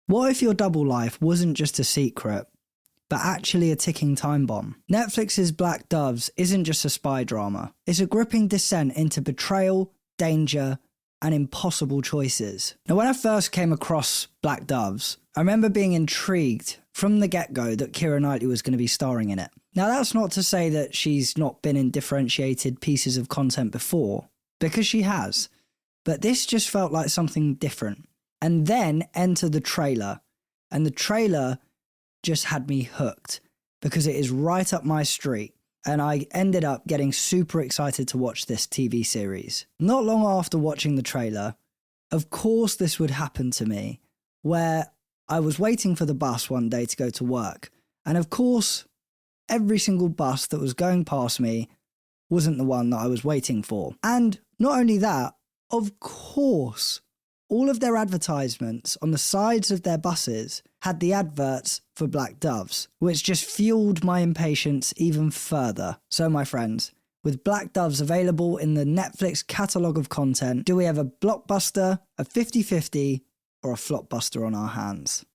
What if your double life wasn't just a secret, but actually a ticking time bomb? Netflix's Black Doves isn't just a spy drama. It's a gripping descent into betrayal, danger, and impossible choices. Now, when I first came across Black Doves, I remember being intrigued from the get-go that Keira Knightley was going to be starring in it. Now, that's not to say that she's not been in differentiated pieces of content before, because she has. But this just felt like something different. And then enter the trailer. And the trailer just had me hooked because it is right up my street. And I ended up getting super excited to watch this TV series. Not long after watching the trailer, of course this would happen to me, where I was waiting for the bus one day to go to work. And of course, every single bus that was going past me wasn't the one that I was waiting for. And not only that, of course, all of their advertisements on the sides of their buses had the adverts for Black Doves, which just fueled my impatience even further. So my friends, with Black Doves available in the Netflix catalogue of content, do we have a blockbuster, a 50-50, or a flopbuster on our hands?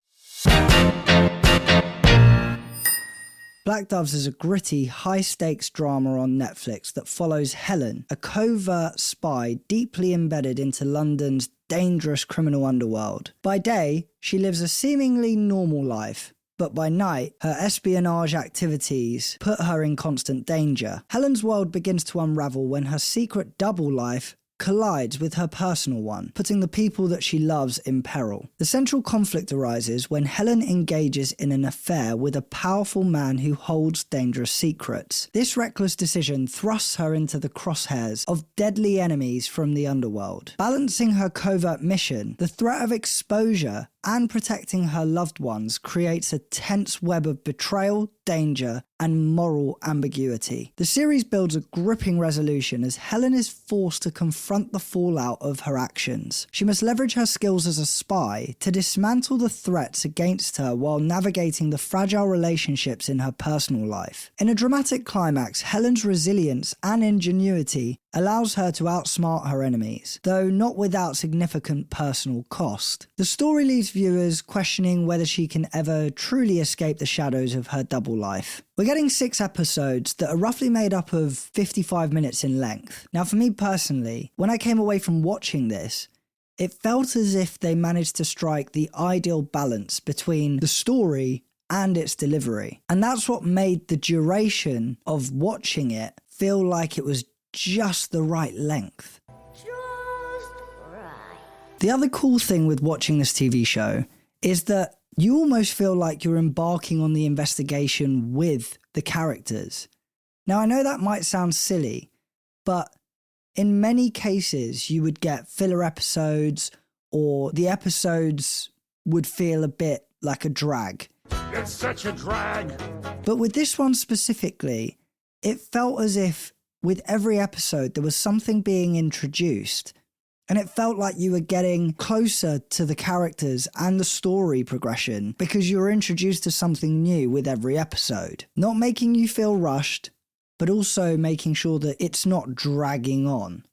Black Doves is a gritty, high-stakes drama on Netflix that follows Helen, a covert spy deeply embedded into London's dangerous criminal underworld. By day, she lives a seemingly normal life, but by night, her espionage activities put her in constant danger. Helen's world begins to unravel when her secret double life collides with her personal one, putting the people that she loves in peril. The central conflict arises when Helen engages in an affair with a powerful man who holds dangerous secrets. This reckless decision thrusts her into the crosshairs of deadly enemies from the underworld. Balancing her covert mission, the threat of exposure, and protecting her loved ones creates a tense web of betrayal, danger, and moral ambiguity. The series builds a gripping resolution as Helen is forced to confront the fallout of her actions. She must leverage her skills as a spy to dismantle the threats against her while navigating the fragile relationships in her personal life. In a dramatic climax, Helen's resilience and ingenuity allows her to outsmart her enemies, though not without significant personal cost. The story leaves viewers questioning whether she can ever truly escape the shadows of her double life. We're getting 6 episodes that are roughly made up of 55 minutes in length. Now, for me personally, when I came away from watching this, it felt as if they managed to strike the ideal balance between the story and its delivery. And that's what made the duration of watching it feel like it was just the right length. Just right. The other cool thing with watching this TV show is that you almost feel like you're embarking on the investigation with the characters. Now, I know that might sound silly, but in many cases you would get filler episodes, or the episodes would feel a bit like a drag. It's such a drag. But with this one specifically, it felt as if with every episode there was something being introduced, and it felt like you were getting closer to the characters and the story progression because you were introduced to something new with every episode. Not making you feel rushed, but also making sure that it's not dragging on.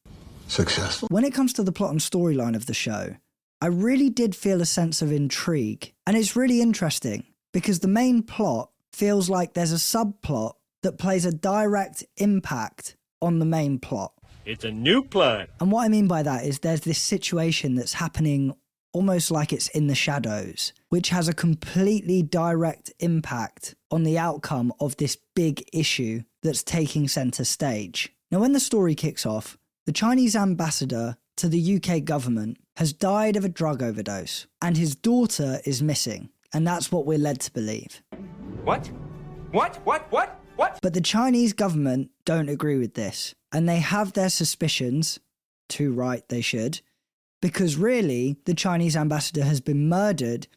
Successful. When it comes to the plot and storyline of the show, I really did feel a sense of intrigue. And it's really interesting because the main plot feels like there's a subplot that plays a direct impact on the main plot. It's a new plot. And what I mean by that is there's this situation that's happening almost like it's in the shadows, which has a completely direct impact on the outcome of this big issue that's taking centre stage. Now, when the story kicks off, the Chinese ambassador to the UK government has died of a drug overdose, and his daughter is missing. And that's what we're led to believe. What? But the Chinese government don't agree with this, and they have their suspicions, too right they should, because really the Chinese ambassador has been murdered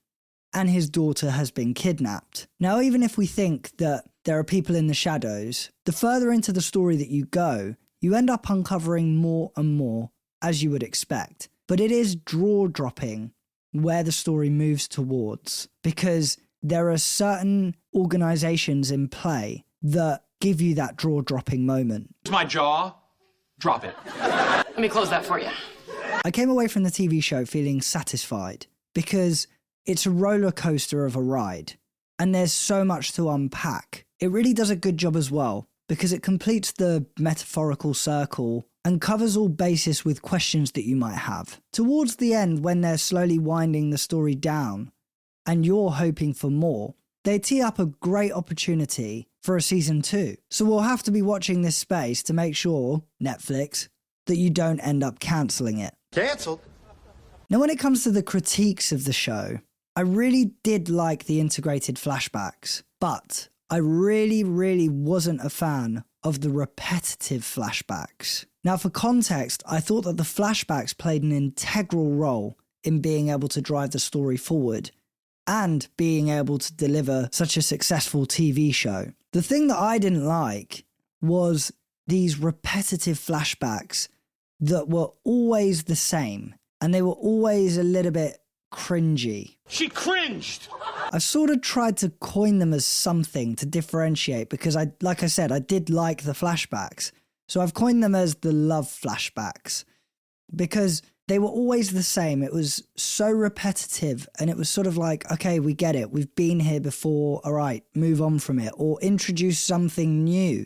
and his daughter has been kidnapped. Now, even if we think that there are people in the shadows, the further into the story that you go, you end up uncovering more and more, as you would expect. But it is jaw-dropping where the story moves towards, because there are certain organizations in play that give you that jaw-dropping moment. It's my jaw. Drop it. Let me close that for you. I came away from the TV show feeling satisfied because It's a roller coaster of a ride, and there's so much to unpack. It really does a good job as well, because it completes the metaphorical circle and covers all bases with questions that you might have. Towards the end, when they're slowly winding the story down, and you're hoping for more, they tee up a great opportunity for a season 2. So we'll have to be watching this space to make sure, Netflix, that you don't end up cancelling it. Cancelled. Now, when it comes to the critiques of the show, I really did like the integrated flashbacks, but I really wasn't a fan of the repetitive flashbacks. Now, for context, I thought that the flashbacks played an integral role in being able to drive the story forward and being able to deliver such a successful TV show. The thing that I didn't like was these repetitive flashbacks that were always the same, and they were always a little bit cringy. She cringed! I sort of tried to coin them as something to differentiate because like I said, I did like the flashbacks. So I've coined them as the love flashbacks because they were always the same. It was so repetitive and it was sort of like, okay, we get it. We've been here before. All right, move on from it or introduce something new.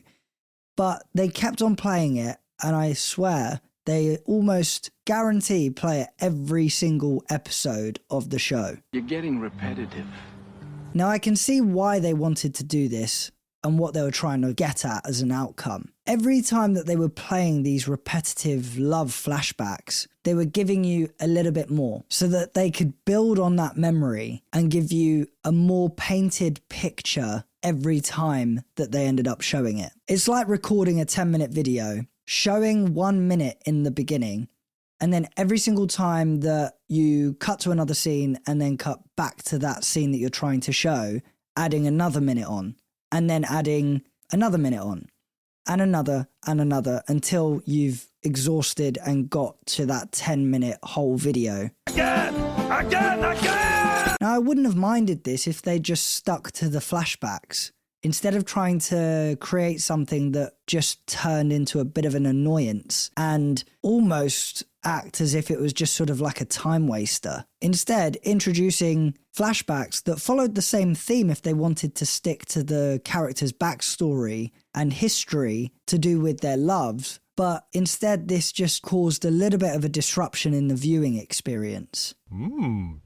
But they kept on playing it, and I swear they almost guarantee play it every single episode of the show. You're getting repetitive. Now, I can see why they wanted to do this and what they were trying to get at as an outcome. Every time that they were playing these repetitive love flashbacks, they were giving you a little bit more so that they could build on that memory and give you a more painted picture every time that they ended up showing it. It's like recording a 10-minute video, showing 1 minute in the beginning, and then every single time that you cut to another scene and then cut back to that scene that you're trying to show, adding another minute on, and then adding another minute on, and another, until you've exhausted and got to that 10-minute whole video. Again! Now, I wouldn't have minded this if they just stuck to the flashbacks, instead of trying to create something that just turned into a bit of an annoyance and almost act as if it was just sort of like a time waster. Instead, introducing flashbacks that followed the same theme if they wanted to stick to the character's backstory and history to do with their loves, but instead this just caused a little bit of a disruption in the viewing experience.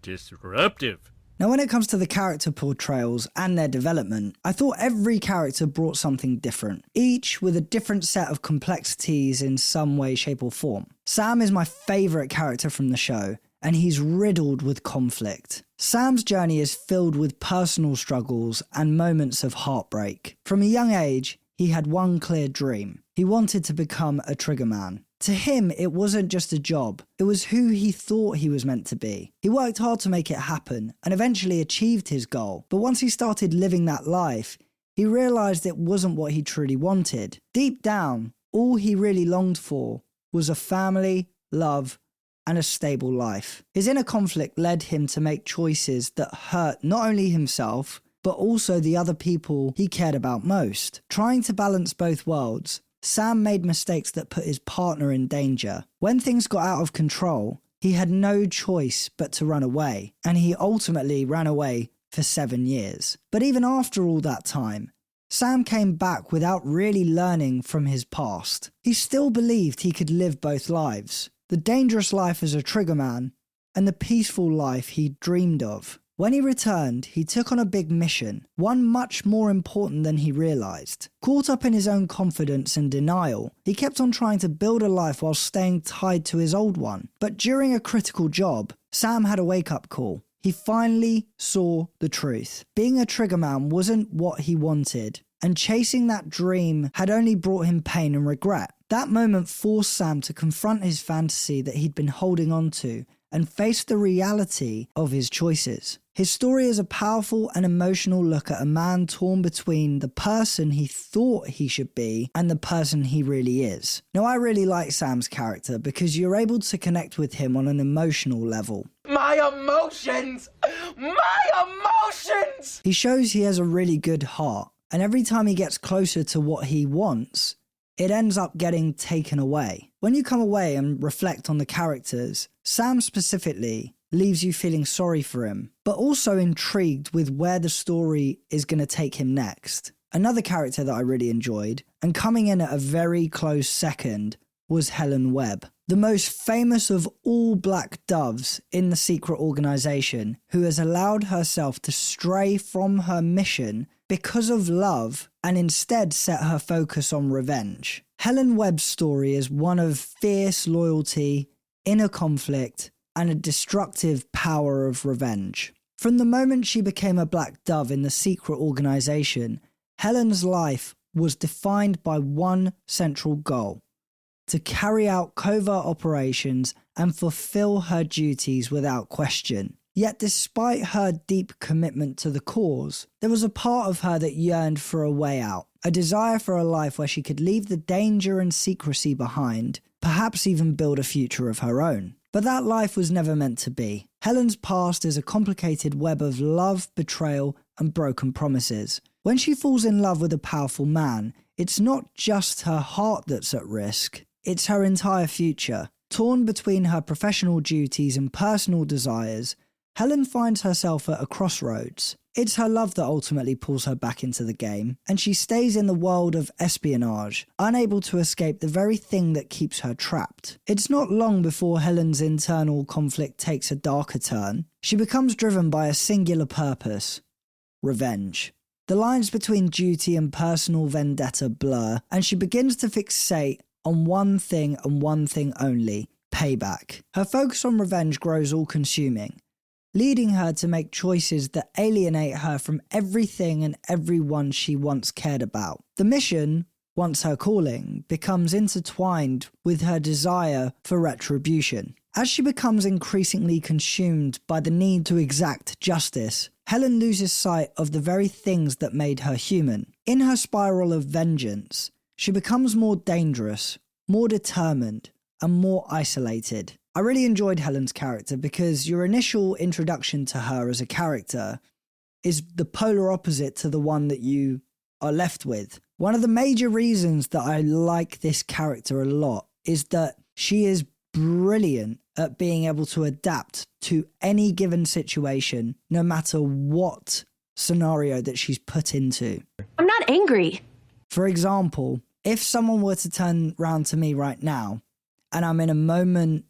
Disruptive. Now, when it comes to the character portrayals and their development, I thought every character brought something different, each with a different set of complexities in some way, shape or form. Sam is my favourite character from the show, and he's riddled with conflict. Sam's journey is filled with personal struggles and moments of heartbreak. From a young age, he had one clear dream. He wanted to become a triggerman. To him, it wasn't just a job, it was who he thought he was meant to be. He worked hard to make it happen and eventually achieved his goal. But once he started living that life, he realised it wasn't what he truly wanted. Deep down, all he really longed for was a family, love, and a stable life. His inner conflict led him to make choices that hurt not only himself, but also the other people he cared about most. Trying to balance both worlds, Sam made mistakes that put his partner in danger. When things got out of control, he had no choice but to run away, and he ultimately ran away for 7 years. But even after all that time, Sam came back without really learning from his past. He still believed he could live both lives, the dangerous life as a triggerman and the peaceful life he dreamed of. When he returned, he took on a big mission, one much more important than he realised. Caught up in his own confidence and denial, he kept on trying to build a life while staying tied to his old one. But during a critical job, Sam had a wake-up call. He finally saw the truth. Being a triggerman wasn't what he wanted, and chasing that dream had only brought him pain and regret. That moment forced Sam to confront his fantasy that he'd been holding on to and face the reality of his choices. His story is a powerful and emotional look at a man torn between the person he thought he should be and the person he really is. Now, I really like Sam's character because you're able to connect with him on an emotional level. My emotions! My emotions! He shows he has a really good heart, and every time he gets closer to what he wants, it ends up getting taken away. When you come away and reflect on the characters, Sam specifically, leaves you feeling sorry for him, but also intrigued with where the story is going to take him next. Another character that I really enjoyed, and coming in at a very close second, was Helen Webb, the most famous of all black doves in the secret organization, who has allowed herself to stray from her mission because of love and instead set her focus on revenge. Helen Webb's story is one of fierce loyalty, inner conflict, and a destructive power of revenge. From the moment she became a black dove in the secret organization, Helen's life was defined by one central goal: to carry out covert operations and fulfill her duties without question. Yet despite her deep commitment to the cause, there was a part of her that yearned for a way out, a desire for a life where she could leave the danger and secrecy behind, perhaps even build a future of her own. But that life was never meant to be. Helen's past is a complicated web of love, betrayal, and broken promises. When she falls in love with a powerful man, it's not just her heart that's at risk, it's her entire future. Torn between her professional duties and personal desires, Helen finds herself at a crossroads. It's her love that ultimately pulls her back into the game, and she stays in the world of espionage, unable to escape the very thing that keeps her trapped. It's not long before Helen's internal conflict takes a darker turn. She becomes driven by a singular purpose: revenge. The lines between duty and personal vendetta blur, and she begins to fixate on one thing and one thing only: payback. Her focus on revenge grows all-consuming, leading her to make choices that alienate her from everything and everyone she once cared about. The mission, once her calling, becomes intertwined with her desire for retribution. As she becomes increasingly consumed by the need to exact justice, Helen loses sight of the very things that made her human. In her spiral of vengeance, she becomes more dangerous, more determined, and more isolated. I really enjoyed Helen's character because your initial introduction to her as a character is the polar opposite to the one that you are left with. One of the major reasons that I like this character a lot is that she is brilliant at being able to adapt to any given situation, no matter what scenario that she's put into. I'm not angry. For example, if someone were to turn round to me right now and I'm in a moment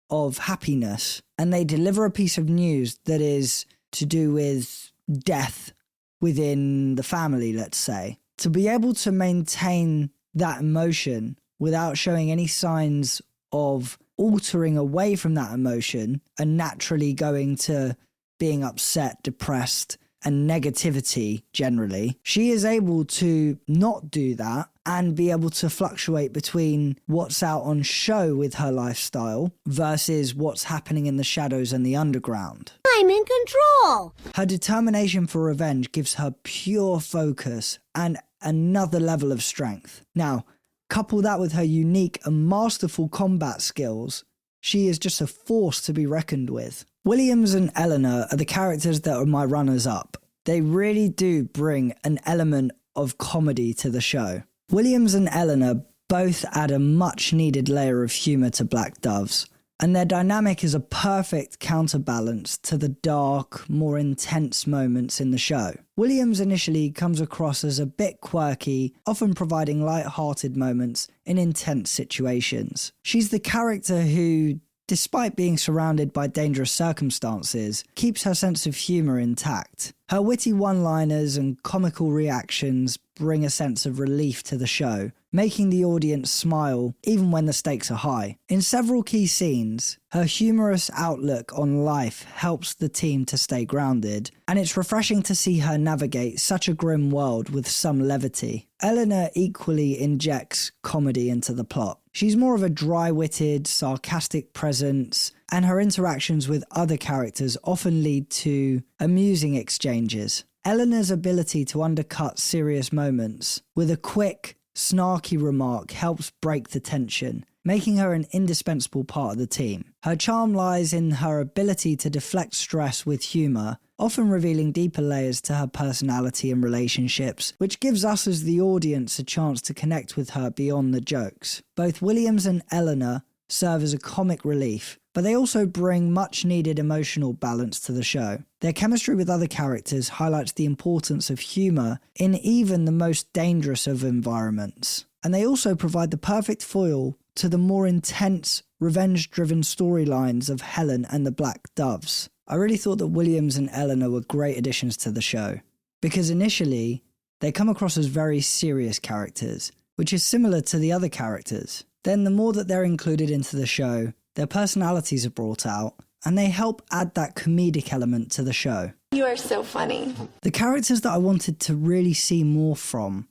of happiness and they deliver a piece of news that is to do with death within the family, let's say, to be able to maintain that emotion without showing any signs of altering away from that emotion and naturally going to being upset, depressed, and negativity generally, she is able to not do that and be able to fluctuate between what's out on show with her lifestyle versus what's happening in the shadows and the underground. I'm in control. Her determination for revenge gives her pure focus and another level of strength. Now, couple that with her unique and masterful combat skills, she is just a force to be reckoned with. Williams and Eleanor are the characters that are my runners-up. They really do bring an element of comedy to the show. Williams and Eleanor both add a much-needed layer of humour to Black Doves, and their dynamic is a perfect counterbalance to the dark, more intense moments in the show. Williams initially comes across as a bit quirky, often providing light-hearted moments in intense situations. She's the character who, despite being surrounded by dangerous circumstances, keeps her sense of humour intact. Her witty one-liners and comical reactions bring a sense of relief to the show, making the audience smile even when the stakes are high. In several key scenes, her humorous outlook on life helps the team to stay grounded, and it's refreshing to see her navigate such a grim world with some levity. Eleanor equally injects comedy into the plot. She's more of a dry-witted, sarcastic presence, and her interactions with other characters often lead to amusing exchanges. Eleanor's ability to undercut serious moments with a quick, snarky remark helps break the tension, making her an indispensable part of the team. Her charm lies in her ability to deflect stress with humour, often revealing deeper layers to her personality and relationships, which gives us as the audience a chance to connect with her beyond the jokes. Both Williams and Eleanor serve as a comic relief, but they also bring much needed emotional balance to the show. Their chemistry with other characters highlights the importance of humour in even the most dangerous of environments. And they also provide the perfect foil to the more intense, revenge-driven storylines of Helen and the Black Doves. I really thought that Williams and Eleanor were great additions to the show, because initially, they come across as very serious characters, which is similar to the other characters. Then the more that they're included into the show, their personalities are brought out, and they help add that comedic element to the show. You are so funny. The characters that I wanted to really see more from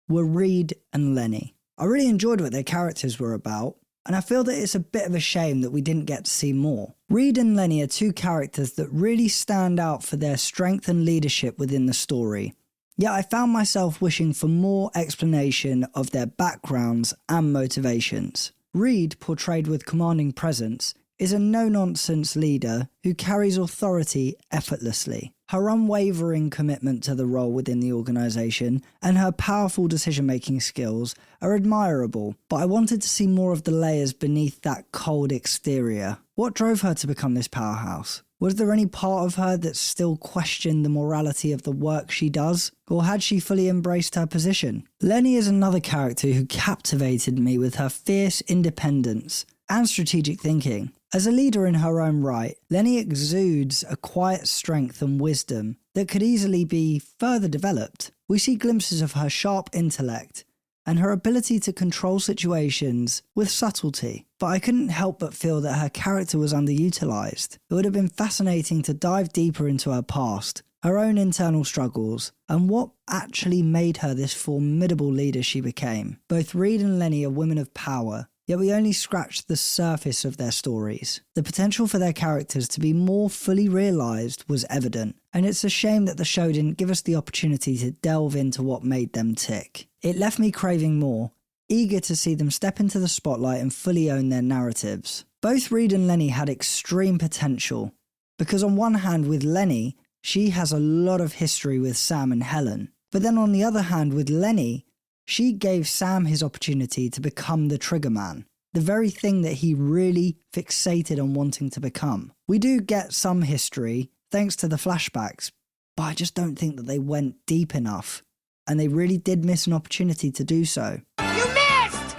were Reed and Lenny. I really enjoyed what their characters were about, and I feel that it's a bit of a shame that we didn't get to see more. Reed and Lenny are two characters that really stand out for their strength and leadership within the story. Yet I found myself wishing for more explanation of their backgrounds and motivations. Reed, portrayed with commanding presence, is a no-nonsense leader who carries authority effortlessly. Her unwavering commitment to the role within the organisation and her powerful decision-making skills are admirable, but I wanted to see more of the layers beneath that cold exterior. What drove her to become this powerhouse? Was there any part of her that still questioned the morality of the work she does? Or had she fully embraced her position? Lenny is another character who captivated me with her fierce independence and strategic thinking. As a leader in her own right, Lenny exudes a quiet strength and wisdom that could easily be further developed. We see glimpses of her sharp intellect and her ability to control situations with subtlety, but I couldn't help but feel that her character was underutilized. It would have been fascinating to dive deeper into her past, her own internal struggles, and what actually made her this formidable leader she became. Both Reed and Lenny are women of power, yet we only scratched the surface of their stories. The potential for their characters to be more fully realised was evident, and it's a shame that the show didn't give us the opportunity to delve into what made them tick. It left me craving more, eager to see them step into the spotlight and fully own their narratives. Both Reed and Lenny had extreme potential, because on one hand with Lenny, she has a lot of history with Sam and Helen, but then on the other hand with Lenny, she gave Sam his opportunity to become the trigger man, the very thing that he really fixated on wanting to become. We do get some history thanks to the flashbacks, but I just don't think that they went deep enough, and they really did miss an opportunity to do so. You missed!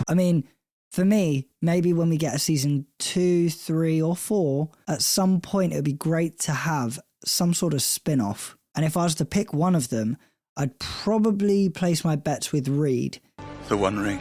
I mean, for me, maybe when we get a season 2, 3 or 4, at some point it would be great to have some sort of spin-off, and if I was to pick one of them, I'd probably place my bets with Reed. The One Ring.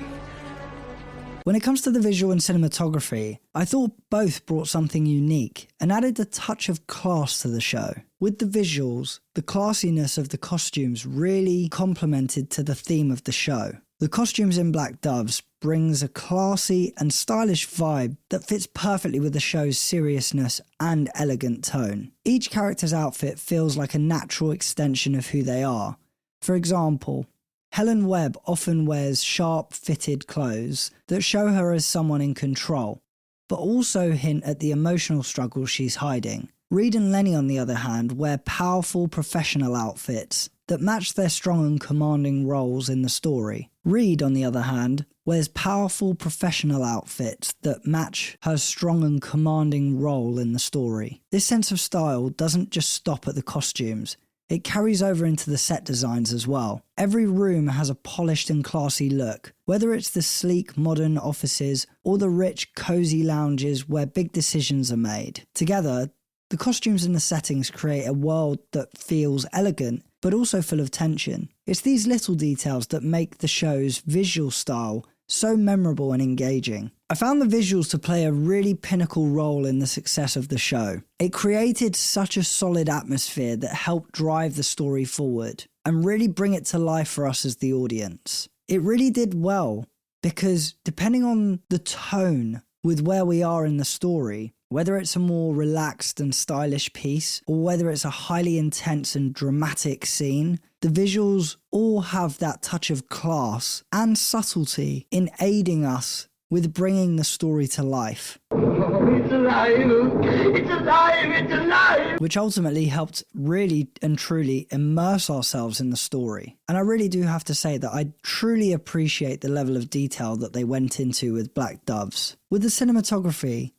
When it comes to the visual and cinematography, I thought both brought something unique and added a touch of class to the show. With the visuals, the classiness of the costumes really complemented to the theme of the show. The costumes in Black Doves brings a classy and stylish vibe that fits perfectly with the show's seriousness and elegant tone. Each character's outfit feels like a natural extension of who they are. For example, Helen Webb often wears sharp-fitted clothes that show her as someone in control, but also hint at the emotional struggle she's hiding. Reed and Lenny, on the other hand, wear powerful professional outfits that match their strong and commanding roles in the story. Reed, on the other hand, wears powerful professional outfits that match her strong and commanding role in the story. This sense of style doesn't just stop at the costumes. It carries over into the set designs as well. Every room has a polished and classy look, whether it's the sleek modern offices or the rich cozy lounges where big decisions are made. Together, the costumes and the settings create a world that feels elegant but also full of tension. It's these little details that make the show's visual style so memorable and engaging. I found the visuals to play a really pinnacle role in the success of the show. It created such a solid atmosphere that helped drive the story forward and really bring it to life for us as the audience. It really did well because depending on the tone with where we are in the story, whether it's a more relaxed and stylish piece or whether it's a highly intense and dramatic scene, the visuals all have that touch of class and subtlety in aiding us with bringing the story to life. It's alive! It's alive! It's alive! Which ultimately helped really and truly immerse ourselves in the story. And I really do have to say that I truly appreciate the level of detail that they went into with Black Doves. With the cinematography,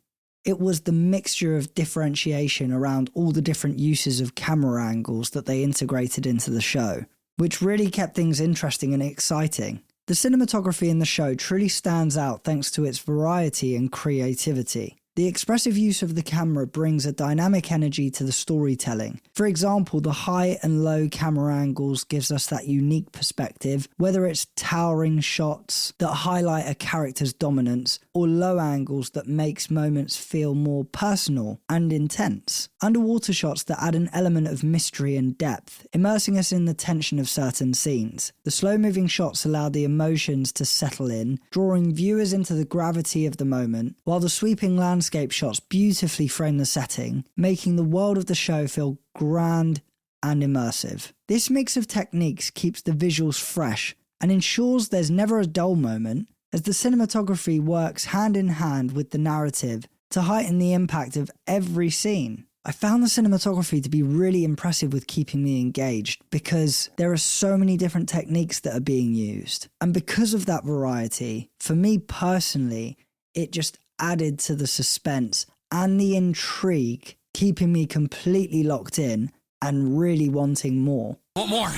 It was the mixture of differentiation around all the different uses of camera angles that they integrated into the show, which really kept things interesting and exciting. The cinematography in the show truly stands out thanks to its variety and creativity. The expressive use of the camera brings a dynamic energy to the storytelling. For example, the high and low camera angles gives us that unique perspective, whether it's towering shots that highlight a character's dominance, or low angles that makes moments feel more personal and intense. Underwater shots that add an element of mystery and depth, immersing us in the tension of certain scenes. The slow-moving shots allow the emotions to settle in, drawing viewers into the gravity of the moment, while the sweeping landscape shots beautifully frame the setting, making the world of the show feel grand and immersive. This mix of techniques keeps the visuals fresh and ensures there's never a dull moment, as the cinematography works hand in hand with the narrative to heighten the impact of every scene. I found the cinematography to be really impressive with keeping me engaged because there are so many different techniques that are being used. And because of that variety, for me personally, it just added to the suspense and the intrigue, keeping me completely locked in and really wanting more. Want more?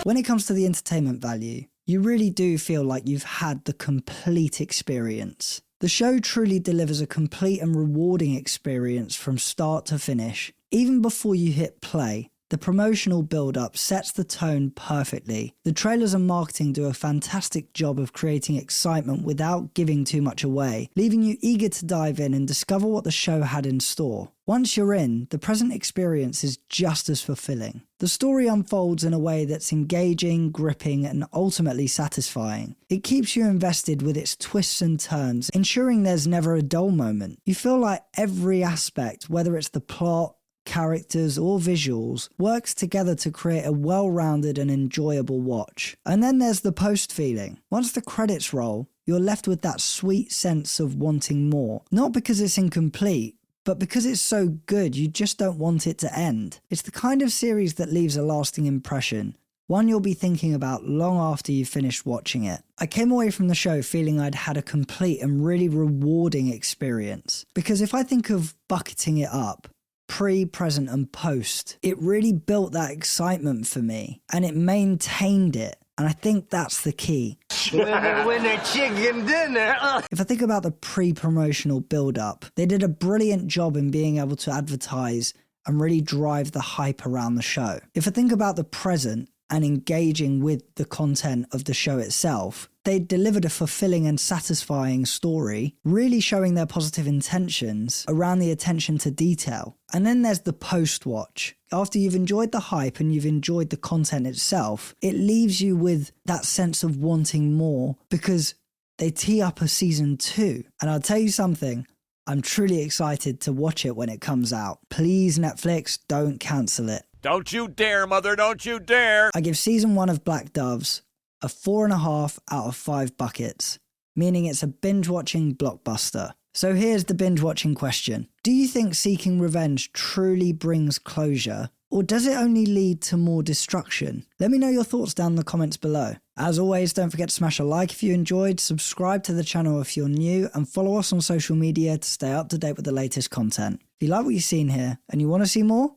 When it comes to the entertainment value, you really do feel like you've had the complete experience. The show truly delivers a complete and rewarding experience from start to finish. Even before you hit play, the promotional build-up sets the tone perfectly. The trailers and marketing do a fantastic job of creating excitement without giving too much away, leaving you eager to dive in and discover what the show had in store. Once you're in, the present experience is just as fulfilling. The story unfolds in a way that's engaging, gripping, and ultimately satisfying. It keeps you invested with its twists and turns, ensuring there's never a dull moment. You feel like every aspect, whether it's the plot, characters or visuals, works together to create a well-rounded and enjoyable watch. And then there's the post feeling. Once the credits roll, you're left with that sweet sense of wanting more. Not because it's incomplete, but because it's so good you just don't want it to end. It's the kind of series that leaves a lasting impression, one you'll be thinking about long after you've finished watching it. I came away from the show feeling I'd had a complete and really rewarding experience, because if I think of bucketing it up, pre, present and post, it really built that excitement for me and it maintained it, and I think that's the key. Winner chicken dinner. If I think about the pre-promotional build-up, they did a brilliant job in being able to advertise and really drive the hype around the show. If I think about the present and engaging with the content of the show itself, they delivered a fulfilling and satisfying story, really showing their positive intentions around the attention to detail. And then there's the post-watch. After you've enjoyed the hype and you've enjoyed the content itself, it leaves you with that sense of wanting more because they tee up a season 2. And I'll tell you something, I'm truly excited to watch it when it comes out. Please, Netflix, don't cancel it. Don't you dare, Mother, don't you dare! I give season 1 of Black Doves a 4.5 out of 5 buckets, meaning it's a binge-watching blockbuster. So here's the binge-watching question. Do you think seeking revenge truly brings closure, or does it only lead to more destruction? Let me know your thoughts down in the comments below. As always, don't forget to smash a like if you enjoyed, subscribe to the channel if you're new, and follow us on social media to stay up to date with the latest content. If you like what you've seen here and you want to see more,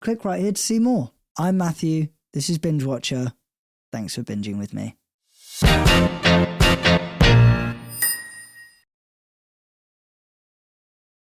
click right here to see more. I'm Matthew, this is Binge Watcher. Thanks for binging with me.